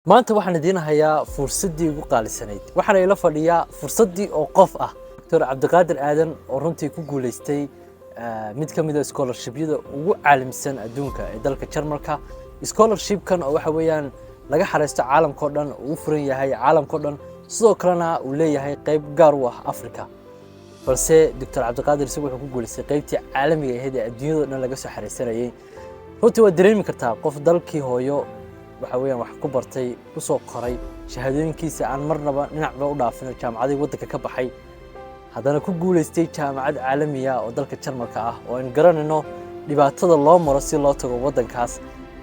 maanta waxaan idin hayaa fursadii ugu qaalisanayd waxaan ila fadhiyaa fursadii oo qof ah Dr. Cabdiqaadir Aadan oo runtii ku guuleystay mid ka mid ah scholarship-yada ugu caalamsan adduunka ee dalka Jarmalka scholarship-kan oo waxa weeyaan laga xareysto caalamka oo dhan uu furan yahay caalamka oo dhan sidoo kalena uu leeyahay qayb gaar u ah Afrika balse Dr. Cabdiqaadir isagu wuxuu ku guuleystay qaybtii caalamiga ah ee adduunyada dhan laga soo xareysanayay runtii waa dareemi kartaa qof dalkii hooyo waxa weeyaan wax ku bartay ku soo qoray shahaadooyinkiisa aan marnaba dhinacba u dhaafin jaamacadii waddanka ka baxay haddana ku guuleystay jaamacad caalami ah oo dalka Jarmalka ah oo aan garanayno dhibaatada loo maro si loo tago waddankaas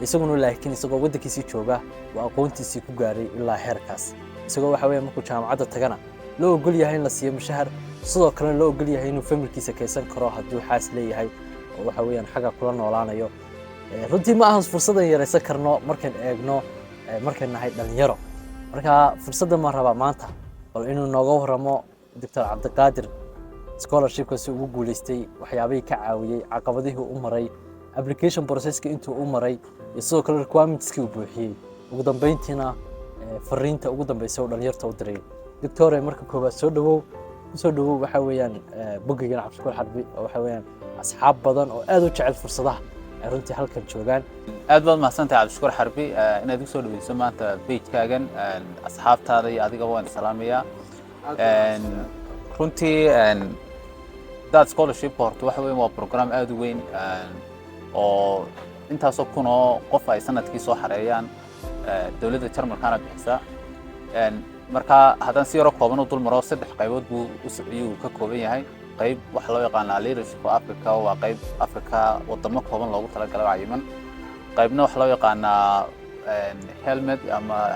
isaguna laakiin isagoo waddankiisa jooga waa aqoontiisa ku gaaray ilaa heerkaas isagoo waxa weeyaan markuu jaamacadda tagana loo ogol yahay in la siiyo mushahar sidoo kale loo ogol yahay inuu familkiisa kaysan karo hadduu xaas leeyahay oo waxa weeyaan xaga kula noolaanayo runtii ma ahan fursadan yareysan karno markaan eegno markaan nahay dhalinyaro marka fursadan ma raba maanta bal inuu nooga waramo Dr. Cabdiqaadir scholarship-kaasi ugu guuleystay waxyaabihii ka caawiyay caqabadihii uu maray application process-ka intuu u maray iyo sidoo kale requirements-kii uu buuxiyay ugu dambeyntiina fariinta ugu dambeysay oo dhalinyarta u diray Dr. marka koobaad soo dhawow waxa weeyaan bogeygan Cabdishakuur Xarbi waxa weeyaan asxaab badan oo aad u jecel fursadaha runtii halkan joogan aad baad mahadsantahay Cabdishakuur Xarbi inaad igu soo dhaweyso maanta page-kaagan asxaabtaada iyo adiga waan salaamayaa runtii dad scholarship horta waxa weyn waa program aad u weyn oo intaas oo kun oo qof ay sanadkii soo xareeyaan dawladda Jarmalkana bixisa marka haddaan si yar kooban u dul maro saddex qaybood buu ka kooban yahay qayb wax loo yaqaan leadership for Africa waa qayb Africa wadamo kooban loogu talagalay cayiman qaybna wax loo yaqaan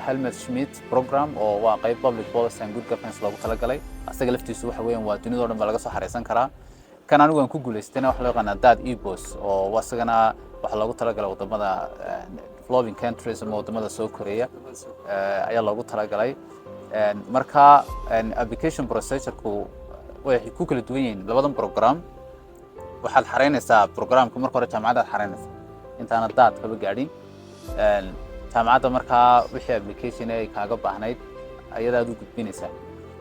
Helmut Schmidt program oo waa qayb public policy and good governance loogu talagalay asaga laftiisu waxa weeyaan waa dunida oo dhan laga soo xareysan karaa kan anigu aan ku guuleystayna wax loo yaqaan dad EBOS oo wasagana wax loogu talagalay wadamada developing countries ama wadamada soo koreeya ayaa loogu talagalay marka application procedure-ku waxay ku kala duwan yihiin labadan program waxaad xareynaysaa programka marka hore jaamacadda xareynaysaa intaana daad kaba gaadhin jaamacadda markaa wixii application ay kaaga baahnayd ayadaad u gudbinaysaa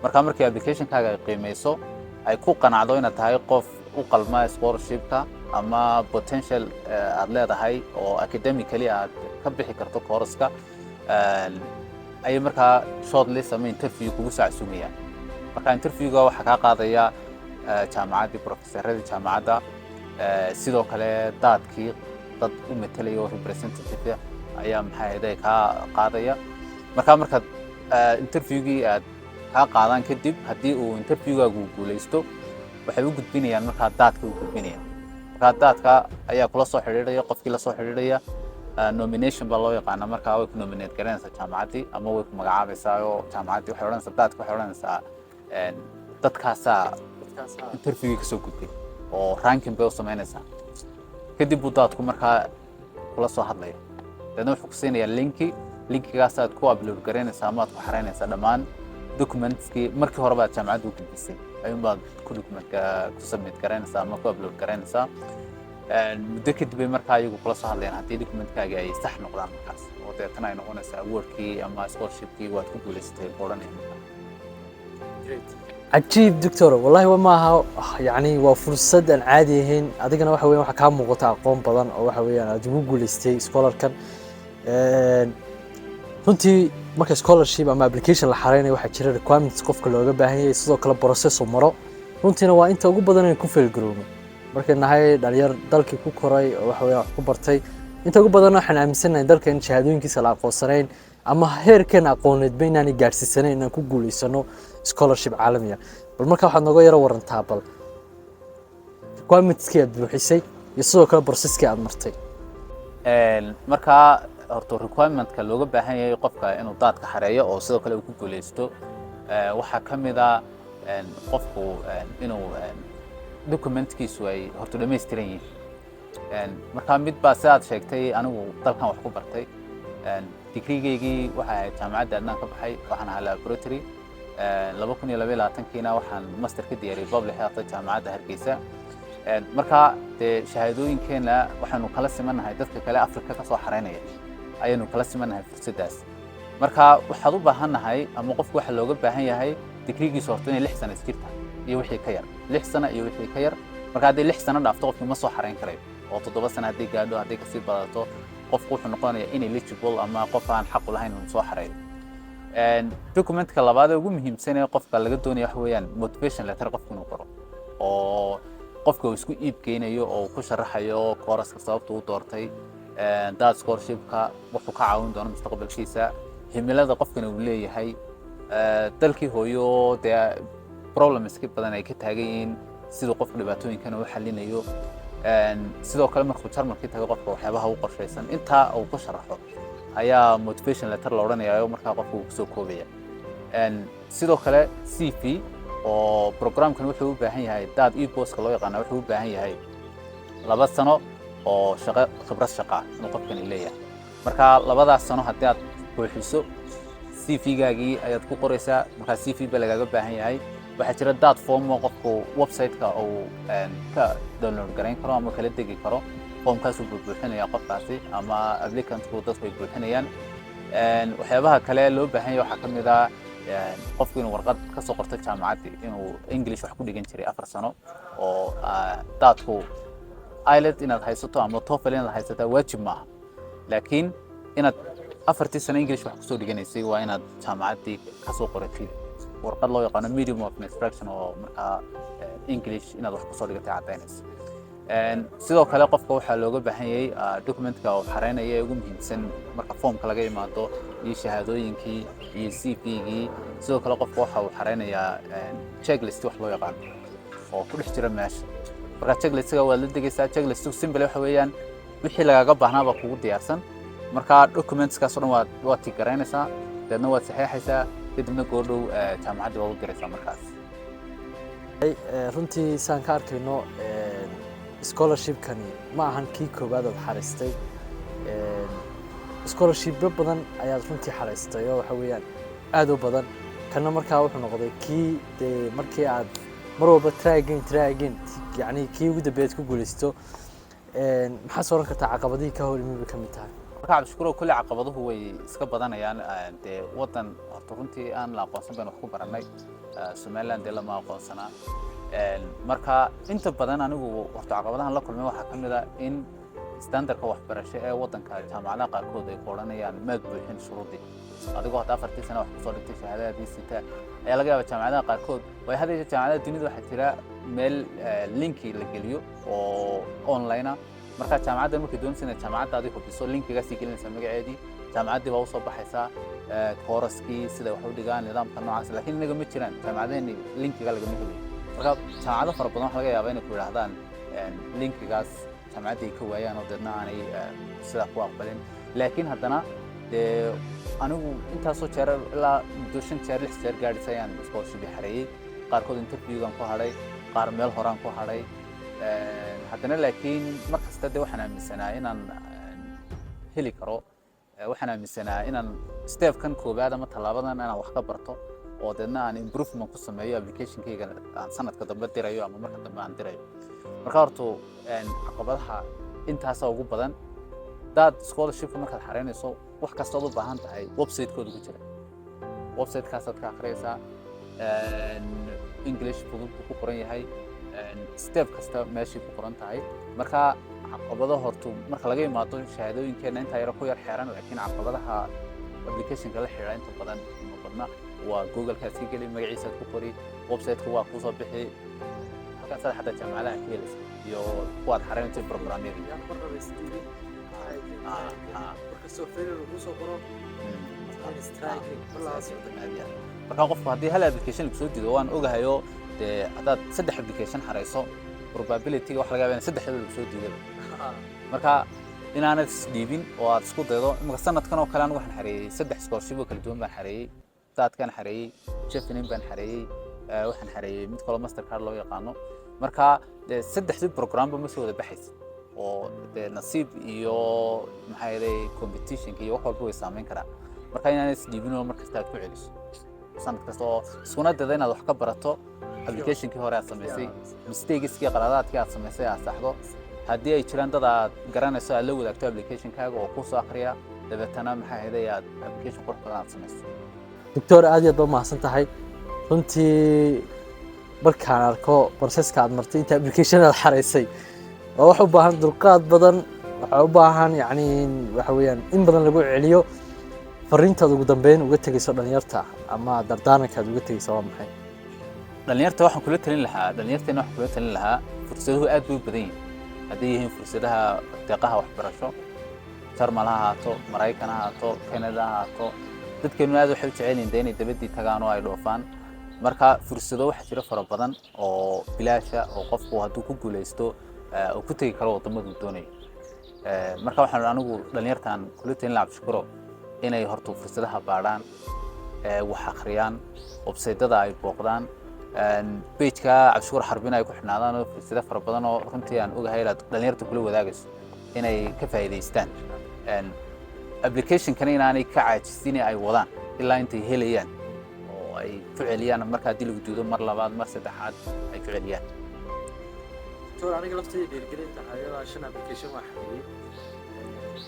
markii application-kaaga ay qiimeyso ay ku qanacdo inaad tahay qof u qalma scholarship-ka ama potential aad leedahay oo academically aad ka bixi karto course-ka ayay markaa shortlist ama interview kugu saacsumayaan marka interview-ga waxa ka qaadaya jaamacadii professoradii jaamacadda sidoo kale daadkii dad u matalayo representative ayaa maxay ka qaadaya marka interview-gii aad ka qaadan kadib hadii uu interview-gaagu guuleysto waxay u gudbinayaan marka daadka u gudbinayaan marka daadka ayaa kula soo xiriiraya qofkii la soo xiriiraya nomination baa loo yaqaan marka way ku nominate garanaysaa jaamacadii ama way ku magacaabaysaa oo jaamacadii waxay oranaysaa daadka waxay oranaysaa dadkaasa interview ka soo gudbay oo ranking bay u sameynaysaa kadib uu daadku markaa kula soo hadlayo dadna wuxuu ku siinayaa linkigaas aad ku upload garanaysaa ama aad ku xareynaysaa dhammaan documentskii markii hore baad jaamacadda u gudbisay ayuun baad ku documentka ku submit garanaysaa ama ku upload garanaysaa muddo kadib ay markaa iyagu kula soo hadlayaan haddii documentkaaga ay sax noqdaan markaas oo deetana ay noqonaysaa awardkii ama scholarship-kii waad ku guuleysatay odhanaya markaa عجيب دكتور والله وما يعني وفرصة أن عاديين أديكنا واحد وين واحد كام مقطع قوم بدن أو واحد وين أجيبوا جولستي سكولر كان كنتي marka scholarship ama application la xareynay waxa jira requirements qofka looga baahan yahay sidoo kale process oo maro runtiina waa inta ugu badan ee ku failgaroobo marka nahay dhalinyar dalkii ku koray oo waxa weeyaan wax ku bartay inta ugu badan waxaan aaminsanahay dalka in shahaadooyinkiisa la aqoonsanayn ama heerkan aqooneed beenani gaarsiisanayn inaan ku guuleysano scholarship caalami ah bal marka waxaad nooga yara warantaa bal requirements-kii aad buuxisay iyo sidoo kale process-kii aad martay marka horta requirement-ka looga baahan yahay qofka inuu daadka xareeyo oo sidoo kale uu ku guuleysto waxa kamid ah qofku inuu document-kiisu ay horta dhameystiran yihiin marka mid baa sidaad sheegtay anigu dalkan wax ku bartay degree-gaygii waxa ahayd jaamacadda adnaan ka baxay waxaan ahaa laboratory 2022 waxaan master ka diyaariyay public health jaamacadda Hargeysa marka shahaadooyinkeena waxaanu kala simanahay dadka kale Afrika ka soo xareynaya ayaynu kala simanahay fursadaas marka waxaad u baahanahay ama qofku waxa looga baahan yahay digrigiisa horta inay 6 sano jirta iyo wixii ka yar 6 sano iyo wixii ka yar marka haddii 6 sano dhaafto qofku ma soo xareyn karayo oo 7 sano haddii gaadho haddii kasii badato qofku wuxuu noqonayaa ineligible ama qof aan xaq u lahayn inuu soo xareeyo documentka labaad ee ugu muhiimsan ee qofka laga doonayo waxa weeyaan motivation letter qofku inuu qoro oo qofka uu isku iib geynayo oo ku sharaxayo kooraska sababta uu doortay dad scholarshipka wuxuu ka caawin doono mustaqbalkiisa himilada qofkana uu leeyahay dalkii hooyo dee problems badan ay ka taagan yihiin sidoo qofka dhibaatooyinkana uu xalinayo sidoo kale markuu jarmalkii tago qofka waxyaabaha uu qorshaysan intaa uu ku sharaxo ayaa motivation letter la odhanayaa markaa qofka uu kusoo koobaya sidoo kale CV oo programkan wuxuu u baahan yahay dad e-postka loo yaqaan wuxuu u baahan yahay 2 sano oo shaqo khibrad shaqo inuu qofkani leeyahay marka 2daas sano haddii aad buuxiso CV-gaagii ayaad ku qoraysaa marka CV ba lagaaga baahan yahay waxaa jira dad form oo qofku website-ka uu ka download gareyn karo ama kala degi karo formkaas uu buuxinaya qofkaasi ama applicant-ku dadku ay buuxinayaan waxyaabaha kale loo baahan yahay waxaa ka mid ah qofku inuu warqad ka soo qorto jaamacaddii inuu English wax ku dhigan jiray 4 sano oo dadku IELTS inaad haysato ama TOEFL inaad haysato waajib maaha laakiin inaad 4 sano English wax ku soo dhiganaysay waa inaad jaamacaddii ka soo qoratid warqad loo yaqaan medium of instruction oo markaa English inaad wax ku soo dhigatay cadaynaysa sidoo kale qofka waxaa looga baahan yahay documentka oo xareynaya ee ugu muhiimsan marka formka laga imaado iyo shahaadooyinkii iyo CV-gii sidoo kale qofka waxa uu xareynayaa checklist wax loo yaqaan oo ku dhex jira meesha marka checklist-ga waa la degaysaa checklist-ku simple waxa weeyaan wixii lagaaga baahnaa baa kugu diyaarsan marka documentskaas oo dhan waad tigaraynaysaa dadna waad saxeexaysaa kadibna goordhow jaamacaddii waa u diraysaa markaas runtii saan ka arkayno scholarship-kani ma ahan kii koowaad oo xariistay scholarship badan ayaad runtii xariistay oo waxa weeyaan aad u badan kana markaa wuxuu noqday kii markii aad mar walba try again yani kii ugu dambeeyay ku guuleysto maxaa soo oran kartaa caqabadihii ka hor imid ka mid tahay marka cabdishakuur kulli caqabaduhu way iska badanayaan dee wadan horta runtii aan la aqoonsan baan wax ku baranay Somaliland ee lama aqoonsanaa marka inta badan anigu horta caqabadahan la kulmay waxaa ka mid ah in standardka waxbarasho ee wadanka jaamacadaha qaarkood ay qoranayaan ma buuxin shuruudii adigoo hadda 4 sano wax ku soo dhigtay shahaadadii sita ayaa laga yaabaa jaamacadaha qaarkood way hadda jaamacadaha dunida waxaa jira meel linki la geliyo oo online ah marka jaamacadda markay doonaysaa inaad jaamacaddaadii hubiso linkigaas gelinaysaa magaceedii jaamacaddii baa u soo baxaysaa kooraskii sida wax u dhigaan nidaamka noocaas laakiin inaga ma jiraan jaamacadaheenni linkiga lagama helayo marka jaamacado fara badan waxa laga yaabaa inay ku yidhaahdaan linkigaas jaamacadda ay ka waayaan oo dadna aanay sidaa ku aqbalin laakiin haddana dee anigu intaasoo jeer ilaa muddo 5 jeer 6 jeer gaadhisay ayaan scholarship xareeyay qaarkood interviewgan ku hadhay qaar meel horaan ku hadhay haddana laakiin mar kasta dee waxaan aaminsanaa inaan heli karo waxaan aaminsanaa inaan step-kan koowaad ama tallaabadan inaan wax ka barto oo dadna aan improvement ku sameeyo application-kayga aan sanadka dambe dirayo ama marka dambe aan dirayo marka horta caqabadaha intaas ugu badan dad scholarship markaad xareynayso wax kasta oo u baahan tahay website-kooda ku jira website-kaas aad ka akhriyaysaa English fudud ku qoran yahay step kasta meeshii ku qoran tahay marka caqabado horta marka laga imaado shahaadooyinkeena inta yar ku yar xeeran laakiin caqabadaha application-ka la xiriira inta badan ma badna waa Google-kaas ka geli magaciisa ku qori website-ku waa ku soo bixi halkaas xataa jaamacadaha ka helaysa iyo kuwaad xareynayso programyada marka software lagu soo qoro marka qofku haddii hal application lagu soo diido waan ogahayo dee haddaad 3 application xareyso probability-ga wax laga yaabaa in 3 lagu soo diido marka inaanad isdhiibin oo aad isku daydo imika sanadkan oo kale anigu waxaan xareeyay 3 scholarship oo kala duwan baan xareeyay dadkan xareeyay Chevening baan xareeyay waxaan xareeyay mid kale mastercard loo yaqaano marka 3 program ba ma soo wada baxaysa oo nasiib iyo maxay yahay competition iyo wax walba way saameyn karaan marka inaanad isdhiibin oo markasta aad ku celiso sanad kasta oo isuna dada inaad wax ka barato application-kii hore aad samaysay mistakes-kii qaladaadkii aad samaysay aad saxdo haddii ay jiraan dad aad garanayso aad la wadaagto application-kaaga oo ku soo akhriya dabeetana maxay ahayd aad application qurux badan aad samayso. doctor aad iyo aad baa mahadsan tahay runtii markaan arko processka aad martay inta application aad xareysay oo wax u baahan dulqaad badan waxa u baahan yacni waxa weeyaan in badan lagu celiyo fariintaad ugu dambeyn uga tegayso dhalinyarta ama dardaarankaad uga tegayso waa maxay dhalinyarta waxaan kula talin lahaa fursaduhu aad bay u badan yihiin hadday yihiin fursadaha deeqaha waxbarasho jarmal ha ahaato maraykan ha ahaato kanada ha ahaato dadkeenu aad waxay u jecel yihiin inay dabadii tagaan oo ay dhoofaan marka fursado waxaa jira fara badan oo bilaasha oo qofku hadduu ku guulaysto uu ku tegi karo waddamaduu doonayo marka waxaan anigu dhalinyartan kula talin lahaa Cabdishukuro inay horto fursadaha baadhaan wax akhriyaan website-ada ay booqdaan page-ka Cabdishukuro Xarbin ay ku xidhnaadaan oo fursado fara badan oo runtii aan ogahay inaad dhalinyarta kula wadaagayso inay ka faa'iidaystaan application-kan inaanay ka caajisin ay wadaan ilaa intay helayaan oo ay ku celiyaan marka haddii lagu diido mar labaad mar saddexaad ay ku celiyaan. doctor aniga laftayda dhiirigelinta hay'adaha shan application waa xareeyay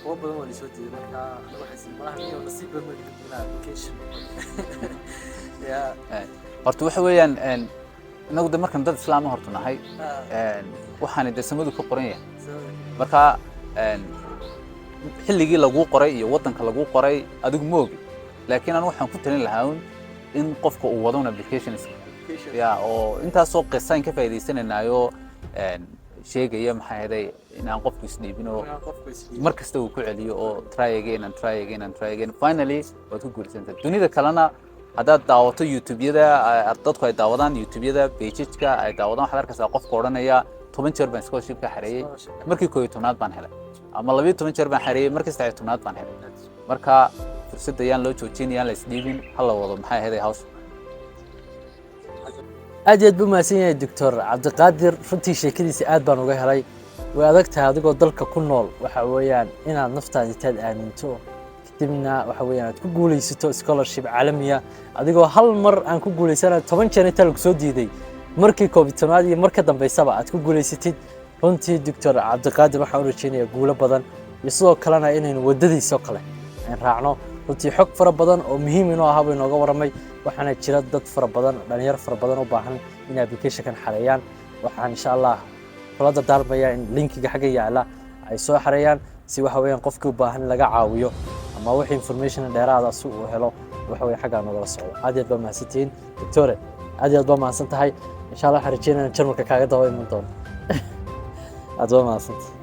kuwa badan waa lisoo diiday marka aniga waxay siin malaha niyo nasiib badan ma jirto application horta waxa weeyaan inagu de markan dad islaam horta nahay waxaan de samadu ka qoran yahay marka xilligii lagu qoray iyo wadanka lagu qoray adigu ma ogi laakiin aan waxaan ku talin lahaa in qofka uu wado application oo intaasoo qisaan ka faa'iideysanaynayo sheegaya maxay ahayd inaan qofku isdhiibin oo mar kasta uu ku celiyo oo try again finally waad ku guulaysantaa dunida kalena haddaad daawato youtube-yada dadku ay daawadaan youtube-yada page-ka ay daawadaan waxaad arkaysaa qofka odhanaya 10 jeer baan scholarship-ka xareeyay markii 11aad baan helay ama 12 jeer baan xareeyay markii 13aad baan helay marka fursadda ayaan loo joojin yaan la isdhiibin hala wado maxay ahayd hawsha aad iyo aad buu mahadsan yahay doctor Cabdiqaadir runtii sheekadiisa aad baan uga helay way adag tahay adigoo dalka ku nool waxa weeyaan inaad naftaada intaad aaminto kadibna waxa weeyaan aad ku guulaysato scholarship caalamiya adigoo hal mar aan ku guulaysanayo 10 jeer inta lagu soo diiday markii COVID-19 iyo marka dambeysaba aad ku guulaysatid runtii doctor Cabdiqaadir waxaan u rajeynayaa guulo badan iyo sidoo kalena inaynu wadadiisa kale aan raacno runtii xog fara badan oo muhiim inoo ah buu inooga waramay waxaana jira dad fara badan dhalinyaro fara badan oo baahan in application-kan xareeyaan waxaan insha Allah kula dardaarmayaa in linkiga xagga yaala ay soo xareeyaan si waxa weeyaan qofkii u baahan laga caawiyo ama wixii information dheeraad ah uu helo waxa weey xagga nagala socdo aad iyo aad baa mahadsantiin doctor aad iyo aad baa mahadsan tahay insha Allah waxaan rajeynayaa jarmalka kaaga daawo iman doono aad baa mahadsantahay